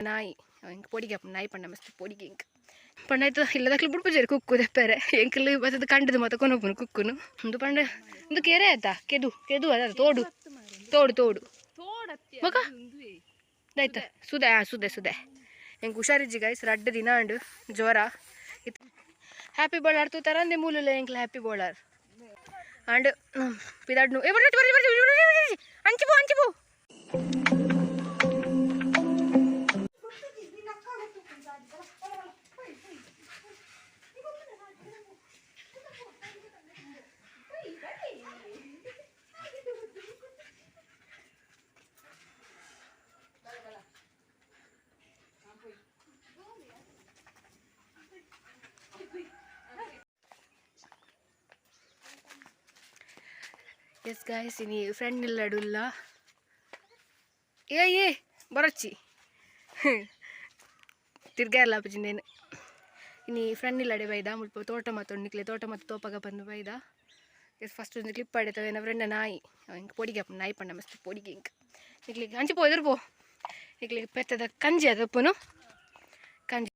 ನಾಯಿ ಇಂಕ ಪೊಡಿಗೆ ನಾಯಿ ಪಂಡ ಮಸ್ತ್ ಪೊಡಿಗೆ ಇಂಕ ಪಂಡ ಆಯ್ತು ಇಲ್ಲದಕ್ಲು ಬಿಡ್ಪುಜಾರಿ ಕುಕ್ಕು ದೆಪ್ಪರೆ ಎಂಕಲು ಬಸದ ಕಂಡದು ಮತ್ತೆ ಕೊನೊಬ್ಬನು ಕುಕ್ಕುನು ಒಂದು ಪಂಡ ಒಂದು ಕೆರೆ ಆಯ್ತಾ ಕೆದು ಅದ ತೋಡು ತೋಡು ತೋಡು ಮಗ ಆಯ್ತಾ ಸುದೆ ಹೆಂಗೆ ಹುಷಾರಿಜ್ಜಿ ಗೈಸ್ ರಡ್ಡ ದಿನ ಅಂಡು ಜ್ವರ ಹ್ಯಾಪಿ ಬೋಳಾರ್ ತೂ ತರಂದೆ ಮೂಲಲ್ಲ ಎಂಕ್ಲ ಹ್ಯಾಪಿ ಬೋಳಾರ್ ಅಂಡ್ ಪಿದಾಡ್ನು ಅಂಚಿಪೋ ಎಸ್ ಗಾಯ್ಸ್ ಇನಿ ಫ್ರೆಂಡ್ ನಿಲ್ಲಡುಲ್ಲ ಏ ಬರಚ್ಚಿ ತಿರ್ಗಾರಲ್ಲ ಅಪ್ಪಜಿಂದೇನು ಇನಿ ಫ್ರೆಂಡ್ ನಿಲ್ಲಡೆ ಬೈದ ಮುಲ್ಪ ತೋಟ ಮತ್ತು ನಿಕ್ಲೆ ತೋಟ ಮತ್ತು ತೋಪಾಗ ಬಂದು ಬೈದ ಎಸ್ ಫಸ್ಟ್ ಒಂದು ಕ್ಲಿಪ್ ಆಡಿತವೆ ನಮ್ಮ ಫ್ರೆಂಡ ನಾಯಿ ಇಂಕ ಪೊಡಿಗೆ ನಾಯಿ ಪಂಡ ಮಸ್ತ್ ಪೊಡಿಗೆ ಇಂಕ ನಿಕ್ಲಿಗೆ ಹಂಚಿಪೋ ಎದುರ್ಪೋ ನಿಕ್ಲಿಗೆ ಪೆತ್ತದ ಕಂಜಿ ಅದಪ್ಪನು ಕಂಜಿ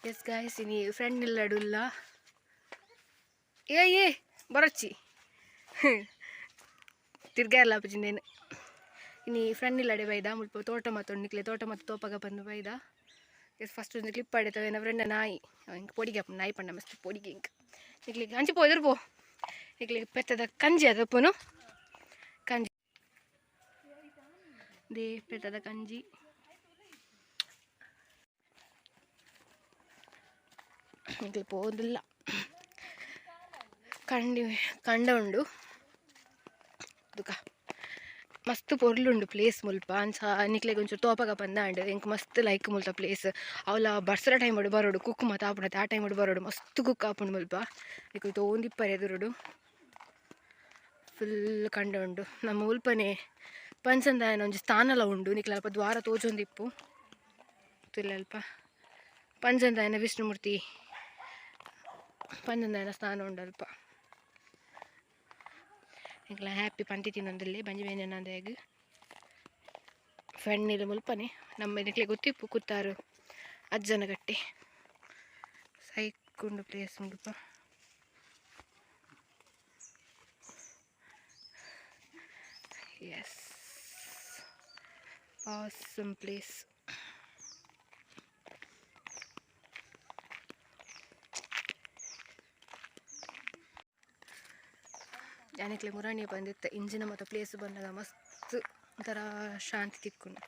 ಎಸ್ ಗಾಯ್ಸ್ ಇನಿ ಫ್ರೆಂಡ್ ನಿಲ್ಲಡುಲ್ಲ ಏ ಬರಚ್ಚಿ ತಿರ್ಗಾರಲ್ಲ ಅಪ್ಪಜಿಂದೇನು ಇನಿ ಫ್ರೆಂಡ್ ನಿಲ್ಲಡೆ ಬೈದ ಮುಲ್ಪ ತೋಟ ಮತ್ತು ನಿಕ್ಲೆ ತೋಟ ಮತ್ತು ತೋಪಾಗ ಬಂದು ಬೈದ ಎಸ್ ಫಸ್ಟ್ ಒಂದು ಕ್ಲಿಪ್ ಆಡಿತವೆ ನಮ್ಮ ಫ್ರೆಂಡ ನಾಯಿ ಇಂಕ ಪೊಡಿಗೆ ನಾಯಿ ಪಂಡ ಮಸ್ತ್ ಪೊಡಿಗೆ ಇಂಕ ನಿಕ್ಲಿಗೆ ಹಂಚಿಪೋ ಎದುರ್ಪೋ ನಿಕ್ಲಿಗೆ ಪೆತ್ತದ ಕಂಜಿ ಅದಪ್ಪನು ಕಂಜಿ ದೇ ಪೆತ್ತದ ಕಂಜಿ ನಿಕ್ಲಿ ಪೋದಿಲ್ಲ ಕಂಡ ಉಂಡು ದುಃಖ ಮಸ್ತ್ ಪೊರ್ಲುಂಡು ಪ್ಲೇಸ್ ಮುಲ್ಪ ಅಂಚ ನಿಕ್ಲೆಗೆ ಒಂಚೂರು ತೋಪಾಗ ಬಂದಾಂಡ್ ಎಂಕ್ ಮಸ್ತ್ ಲೈಕ್ ಮುಲ್ತ ಪ್ಲೇಸ್ ಅವಲ ಬರ್ಸರ ಟೈಮ್ ಅಡು ಬರೋಡು ಕುಕ್ ಮತ್ತು ಆಪುಣತೆ ಆ ಟೈಮ್ ಅಡು ಬರೋಡು ಮಸ್ತ್ ಕುಕ್ ಆಪುಂಡು ಮುಲ್ಪ ಈಗ ತೋಂದಿಪ್ಪರೆ ಎದುರುಡು ಫುಲ್ ಕಂಡ ಉಂಡು ನಮ್ಮ ಉಲ್ಪನೆ ಪಂಚಂದಾಯನ ಒಂಜಿ ಸ್ಥಾನಲ ಉಂಡು ನಿಕ್ಲ ಅಲ್ಪ ದ್ವಾರ ತೋಜೊಂದಿಪ್ಪು ತುಲ್ಲ ಅಲ್ಪ ಪಂಚಂದಾಯನ ವಿಷ್ಣುಮೂರ್ತಿ ಪಂಚಂದಾಯನ ಸ್ಥಾನ ಉಂಡು ಅಲ್ಪ ಇಂಕಲ ಹ್ಯಾಪಿ ಪಂತಿ ತಿನ್ನೊಂದಲ್ಲಿ ಬಂಜಿ ಬೇನೆನಂದಾಗ ಫ್ರೆಂಡ್ ಮುಲ್ಪನೆ ನಮ್ಮ ಇದಕ್ಕೆ ಗೊತ್ತಿಪ್ಪು ಕೂತಾರು ಅಜ್ಜನ ಗಟ್ಟಿ ಸೈಕುಂಡು ಪ್ಲೇಸ್ ಉಂಡುಪ್ಪ ಎಸ್ ಆಸಮ್ ಪ್ಲೇಸ್ ಯಾನಿಕ್ಲೆ ಮುರಾಣಿ ಬಂದಿತ್ತು ಇಂಜಿನ ಮತ್ತು ಪ್ಲೇಸ್ ಬಂದಾಗ ಮಸ್ತ್ ಒಂಥರ ಶಾಂತಿ ತಿಕ್ಕೊಂಡು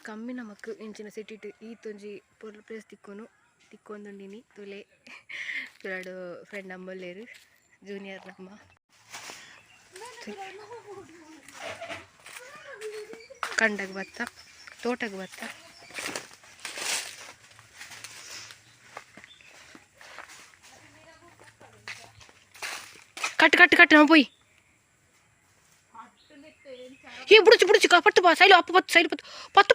ಕಮ್ಮಿ ನಮಕ್ ಇಂಚಿನ ಸಿಟಿ ಈತೊಂಜಿ ಪ್ಲೇಸ್ ತಿಕ್ಕೊಂದುಂಡಿನಿ ತುಲೆ ತುಳಡು ಫ್ರೆಂಡ್ ನಮ್ಮಲ್ಲೇರು ಜೂನಿಯರ್ ನಮ್ಮ ಕಂಡಗೆ ಬತ್ತ ತೋಟಕ್ಕೆ ಬತ್ತ ಕಟ್ ನಾವು போய் ஏ புடிச்சு பத்து பா சைடு அப்ப பத்து சைடு பத்து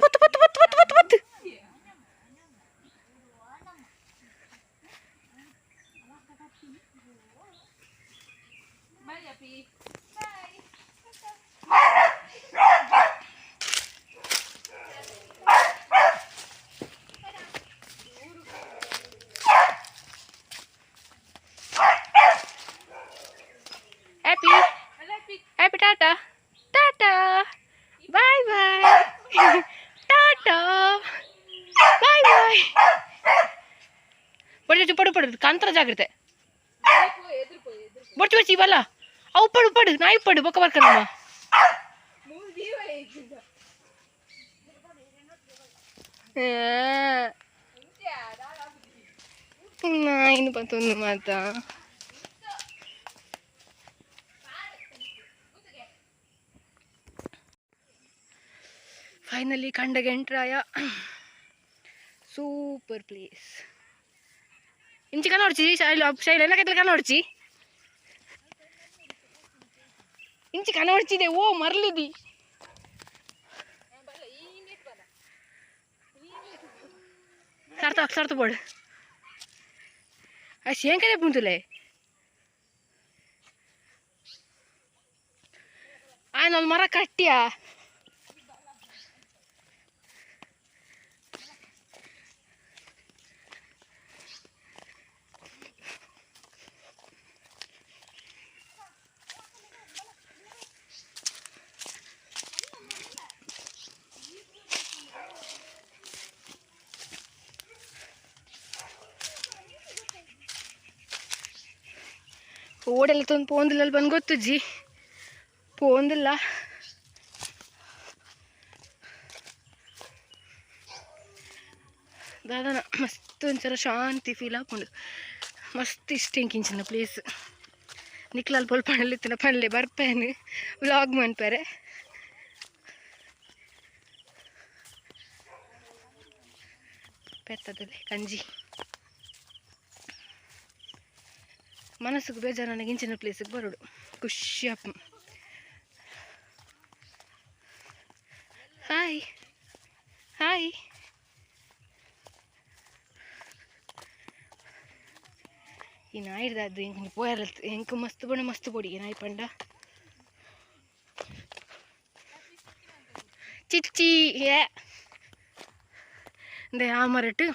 Happy Tata. Bye. Tata. Bye. ಪಡು Kantara ಜಾಗ್ರತೆ ಬರ್ಚಿ ಇವಲ್ಲ ಅವು ಪಡು ನಾಯಿ ಪಡು ಬೊಕ್ಕ ಬರ್ಕಮ್ಮ ಇನ್ನು ಬಂತೊಂದು ಮಾತಾ ಫೈನಲಿ ಕಂಡಗೆ ಎಂಟ್ರಾಯ ಸೂಪರ್ ಪ್ಲೇಸ್ ಇಂಚಿ ಕನ್ನೋಡ್ಚಿ ಶೈಲ ಏನಕ್ಕೆ ಕನ್ನೋಡ್ಚಿ ಇಂಚಿ ಕನ್ನೋಡ್ಚಿದೆ ಓ ಮರ್ಲಿದಿ ಸರ್ತ ಬೋರ್ಡ್ ಅಷ್ಟು ಏನ್ ಕಡೆ ಪುಂತುಲೆ ಆಯ್ನ ಒಂದು ಮರ ಕಟ್ಟಿಯಾ ಓಡೆಲ್ಲ ತಂದು ಪೋಂದಿಲ್ಲ ಅಲ್ಲಿ ಬಂದು ಗೊತ್ತುಜ್ಜಿ ಪೋಂದಿಲ್ಲ ದಾದನ ಮಸ್ತ್ ಒಂಥರ ಶಾಂತಿ ಫೀಲ್ ಹಾಕೊಂಡು ಮಸ್ತ್ ಇಷ್ಟ ಇಂಕಿಂಚಿನ ಪ್ಲೇಸ್ ನಿಕ್ಲಲ್ಲಿ ಪೊಲ್ ಪಣಲಿತ್ತಿನ ಪಣಲೆ ಬರ್ಪೇನು ವ್ಲಾಗ್ ಮನ್ಪೇರೆ ಪೆತ್ತದಲ್ಲಿ ಕಂಜಿ ಮನಸ್ಸಿಗೆ ಬೇಜಾರು ನನಗೆ ಇಂಚಿನ ಪ್ಲೇಸಿಗೆ ಬರೋಡು ಖುಷಿ ಅಪ್ಪ ಹಾಯ್ ಹಾಯ್ ಈ ನಾಯಿ ಹಿಡ್ದು ಹೆಂಗೆ ಪೋಯಲ್ಲ ಹೆಂಗೆ ಮಸ್ತ್ ಪೊಡಿ ನಾಯಿ ಪಂಡ ಚಿಚ್ಚಿ ಏ ಅಂದೆ ಆ ಮರಟ್ಟು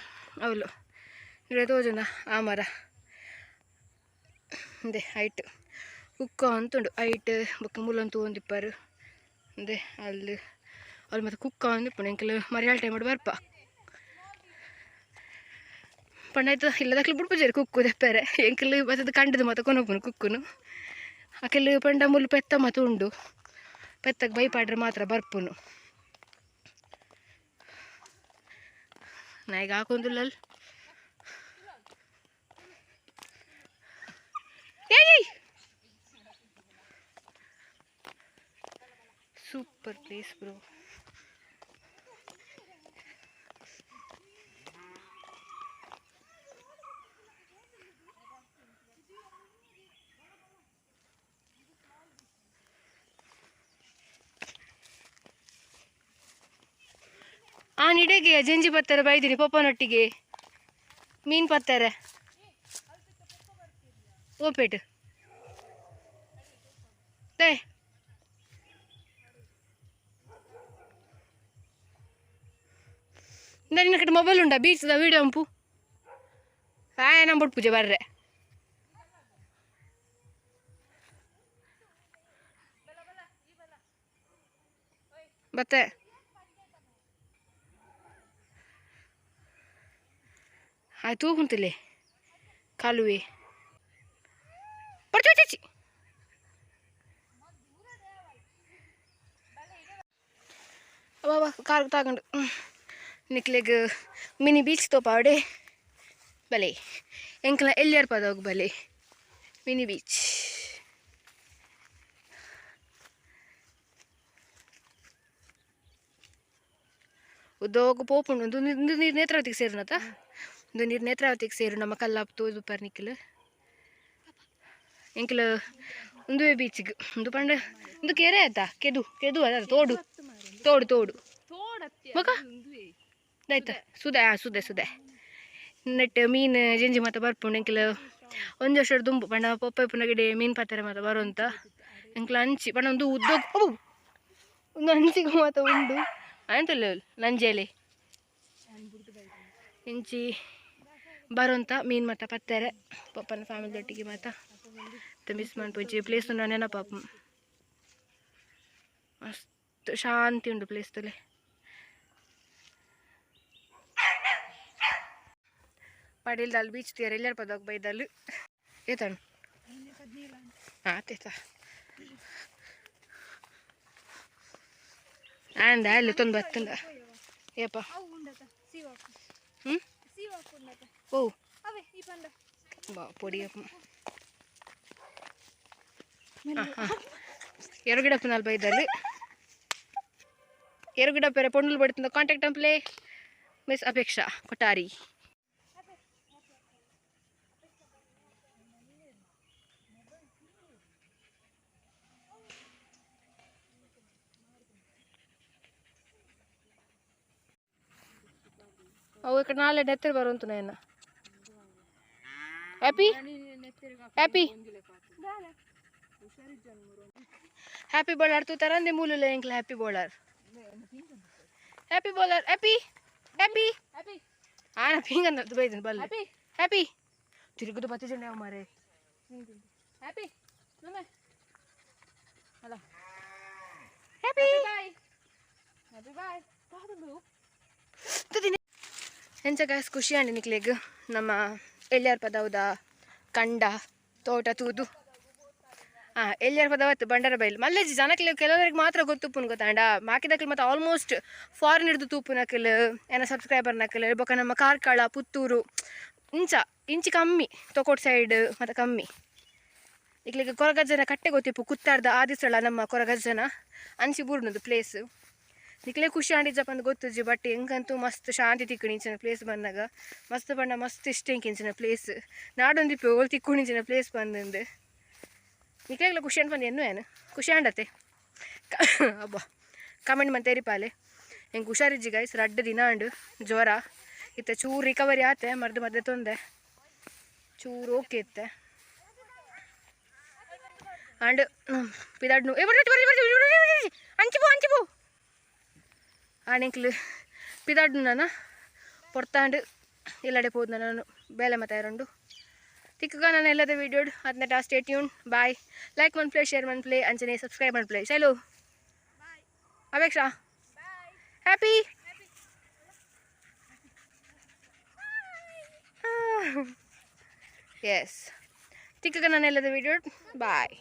ಅವಳು ഇവിടെ ತೋಜುಂದ ಆ ಮರ ಅಂದೆ ಹೈಟ್ ಕುಕ್ಕ ಅಂತುಂಡು ಹೈಟ್ ಬೊಕ್ಕ ಮುಲ್ಲಂತೂ ಒಂದಿಪ್ಪರು ಅಂದೆ ಅಲ್ಲಿ ಅಲ್ಲಿ ಮತ್ತೆ ಕುಕ್ಕ ಒಂದಿಪ್ಪು ಎಂಕಲ್ ಮರಿಯಾಳ ಟೈಮ್ ಮಾಡಿ ಬರ್ಪ ಪಂಡಾಯ್ತು ಇಲ್ಲದಕ್ಲು ಬಿಡ್ಪುಜೇರಿ ಕುಕ್ಕು ತೆಪ್ಪರೆ ಎಂಕಲ್ ಬತ್ತದ ಕಂಡದು ಮತ್ತೆ ಕೊನೊಪ್ಪುನು ಕುಕ್ಕುನು ಆಕೆಲ್ ಪಂಡ ಮುಲ್ಲು ಪೆತ್ತ ಮತ್ತು ಉಂಡು ಪೆತ್ತಗೆ ಬೈಪಾಡ್ರೆ ಮಾತ್ರ ಬರ್ಪುನು ನಾಯಿಗೆ ಹಾಕೊಂದಿಲ್ಲ ಅಲ್ಲಿ ಏಯ್ ಸೂಪರ್ ಪ್ಲೇಸ್ ಬ್ರೋ ನಿಡೆಗೆ ಜಂಜಿ ಪತ್ತಾರೆ ಬೈದಿನಿ ಪಪ್ಪನೊಟ್ಟಿಗೆ ಮೀನು ಪತ್ತಾರೆ ಓಪೇಟ್ ತೇ ನಿನ್ನ ಕಡೆ ಮೊಬೈಲ್ ಉಂಟಾ ಬೀಚ್ದ ವೀಡಿಯೋ ಉಂಪು ನಂಬಿಟ್ಟು ಪೂಜೆ ಬರ್ರೆ ಮತ್ತೆ ಆಯ್ತು ಕುಂತಿಲ್ಲೇ ಕಾಲುವೆ ಬರ್ತೀವಿ ಚಚ್ಚಿ ಅವ ಕಾರ್ ತಗೊಂಡು ನಿಕ್ಲೆಗ್ ಮಿನಿ ಬೀಚ್ ತೋಪಾವಡೆ ಬಲೆ ಎಂಕಲ ಎಲ್ಲಿಯರ್ ಪದೋಗ ಬಲೆ ಮಿನಿ ಬೀಚ್ ಉದ್ದೋಗ ಪೋಪುಂಡು ಒಂದು ನೀರು ನೇತ್ರಾವತಿಗೆ ಸೇರಿನತ ಒಂದು ನೀರು ನೇತ್ರಾವತಿಗೆ ಸೇರು ನಮ್ಮ ಕಲ್ಲಾಪ್ ತೋದು ಪರ್ನಿಕ್ಲು ಎಂಕಲ್ ಒಂದು ಬೀಚಿಗೆ ಒಂದು ಪಂಡ ಒಂದು ಕೆರೆ ಆಯ್ತಾ ಕೆದು ಅದ ತೋಡು ತೋಡು ತೋಡು ಮಗ ಆಯ್ತಾ ಸುದೆ ನೆಟ್ಟು ಮೀನು ಜಂಜಿ ಮಾತ ಬರ್ಪುಂಡು ಎಂಕಲ್ ಒಂದು ವರ್ಷದ ದುಂಬು ಪಂಡ ಪಪ್ಪ ಪುನ ಗಿಡ ಮೀನು ಪತ್ತಾರೆ ಮಾತ ಬರುವಂತ ಎಂಕಲ್ ಹಂಚಿ ಪಂಡ ಒಂದು ಉದ್ದೋಗ ಒಂದು ಹಂಚಿಗೆ ಮಾತ ಉಂಡು ಆಯ್ತಲ್ಲ ನಂಜೇಲಿ ಇಂಚಿ ಬರುವಂತ ಮೀನು ಮಾತ ಪತ್ತಾರೆ ಪಪ್ಪನ ಫ್ಯಾಮಿಲಿ ಒಟ್ಟಿಗೆ ಮಾತ ಮಿಸ್ ಮಾಡ್ಪೋಚಿ ಪ್ಲೇಸ್ ನಾನು ನೆನಪಾಪ ಮಸ್ತ್ ಶಾಂತಿ ಉಂಡು ಪ್ಲೇಸ್ ತಲೆ ಪಡಿಲ್ದಲ್ಲಿ ಬೀಚ್ ತೀರ ಎಲ್ಲರ ಪದೋಗ ಬೈದಲ್ಲಿ ಏತಣ್ಣ ಆತೇತ ಅಂದ ಅಲ್ಲಿ ತೊಂದು ಬತ್ತಂದ ಏಪ ಓ ಬಾ ಪೊಡಿಯಪ್ಪ ಎರುಗಿಡಪ್ಪನಲ್ಲಿ ಬೈದಲ್ಲಿ ಎರುಗಿಡಪ್ಪರೆ ಪೊಂಡಲು ಬಡ್ತಿಂದ ಕಾಂಟ್ಯಾಕ್ಟ್ ಅಂಪ್ಲೆ ಮಿಸ್ ಅಪೇಕ್ಷಾ ಕೊಠಾರಿ ಅವು ಈ ಕಡೆ ನಾಳೆ ನೆತ್ತಿರ ಬರುವಂತು ನಾನು ಹ್ಯಾಪಿ ಬೌಲರ್ ತೂ ತರಂದೆ ಮೂಲುಲ ಎಂಕ್ಲ ಹ್ಯಾಪಿ ಬೌಲರ್ ಆನ ಪಿಂಗನ್ನ ಬೈದನು ಬಲ್ಲ ಹ್ಯಾಪಿ ತಿರುಗುದು ಬತ್ತಿ ಜನ ಯಾವ ಮಾರೆ ಹ್ಯಾಪಿ ಅಲ್ಲ ಹ್ಯಾಪಿ ಬಾಯ್ ಎಂಚ ಗಾಯ್ಸ್ ಖುಷಿ ಅಂಡಿ ನಿಕ್ಲೆಗ್ ನಮ್ಮ ಎಳ್ಯಾರ ಪದೌದ ಕಂಡ ತೋಟ ತೂದು ಎಲ್ಲಿಯರ ಪದವತ್ತು ಬಂಡರ ಬೈಲ್ ಮಲ್ಲೇಜಿ ಜನಕ್ಕೆ ಕೆಲವರಿಗೆ ಮಾತ್ರ ಗೊತ್ತುಪ್ಪುನ್ ಗೊತ್ತಾಂಡ ಮಾಕಿದಕ್ಲು ಮತ್ತು ಆಲ್ಮೋಸ್ಟ್ ಫಾರಿನ್ ಹಿಡಿದು ತೂಪುನಕಲ್ ಏನ ಸಬ್ಸ್ಕ್ರೈಬರ್ನಕಲ್ ಬೊಕ ನಮ್ಮ ಕಾರ್ಕಳ ಪುತ್ತೂರು ಇಂಚಿ ಕಮ್ಮಿ ತೊಕೋಟ್ ಸೈಡ್ ಮತ್ತು ಕಮ್ಮಿ ಈಗಲಿಗೆ ಕೊರಗಜ್ಜನ ಕಟ್ಟೆ ಗೊತ್ತಿಪ್ಪು ಕುತ್ತಾರ್ದ ಆದಿಸ್ಥಳ ನಮ್ಮ ಕೊರಗಜ್ಜನ ಅನ್ಸಿ ಬೂರ್ನದು ಪ್ಲೇಸ್ ನಿಕ್ಲೆ ಖುಷಿ ಆಂಡಿಜ್ಜಪ್ಪ ಅಂತ ಗೊತ್ತುಜ್ಜಿ ಬಟ್ ಹೆಂಗಂತೂ ಮಸ್ತ್ ಶಾಂತಿ ತಿಕ್ಕುನಿ ಇಂಚಿನ ಪ್ಲೇಸ್ ಬಂದಾಗ ಮಸ್ತ್ ಬಣ್ಣ ಮಸ್ತ್ ಇಷ್ಟ ಇಂಚಿನ ಪ್ಲೇಸ್ ನಾಡೊಂದಿಪ್ಪು ಓಲ್ ತಿಕ್ಕುಣಿಂಚಿನ ಪ್ಲೇಸ್ ಬಂದಂದು ನಿಕ್ಲೆಗ್ಲ ಖುಷಿ ಅಂತ ಬಂದು ಏನು ಖುಷಿ ಆಂಡತ್ತೆ ಅಬ್ಬ ಕಮೆಂಟ್ ಮತ್ತೆ ಎರಿಪಾಲೆ ಹೆಂಗೆ ಹುಷಾರಿಜ್ಜಿ ಗೈಸ್ ರಡ್ಡ ದಿನ ಅಂಡು ಜ್ವರ ಇತ್ತೆ ಚೂರು ರಿಕವರಿ ಆತೆ ಮರ್ದು ತೊಂದೆ ಚೂರು ಓಕೆ ಇತ್ತೆ ಅಂಡ್ ಪಿದಾಡ್ನು ಅಂಚಿಪೋ ಆಣೆಂಕ್ಲು ಪಿದಾಡ್ನು ನಾನು ಪೊರ್ತಾಂಡು ಇಲ್ಲಡೆ ಪೋದು ನಾನು ಬೇಲೆ ಮತ್ತೆ ಎರಡು ತಿಕ್ಕಗ ನಾನು ಎಲ್ಲದ ವೀಡಿಯೋ ಅದನ್ನ ಸ್ಟೇ ಟ್ಯೂನ್ ಬಾಯ್ ಲೈಕ್ ಮನ್ ಪ್ಲೇ ಶೇರ್ ಮನ್ ಪ್ಲೇ ಅಂಚನೆ ಸಬ್ಸ್ಕ್ರೈಬ್ ಮನ್ ಪ್ಲೇ ಶೈಲು ಅಪೇಕ್ಷಾ ಹ್ಯಾಪಿ ಎಸ್ ತಿಕ್ಕಗ ನಾನು ಎಲ್ಲದ ವೀಡಿಯೋ ಬಾಯ್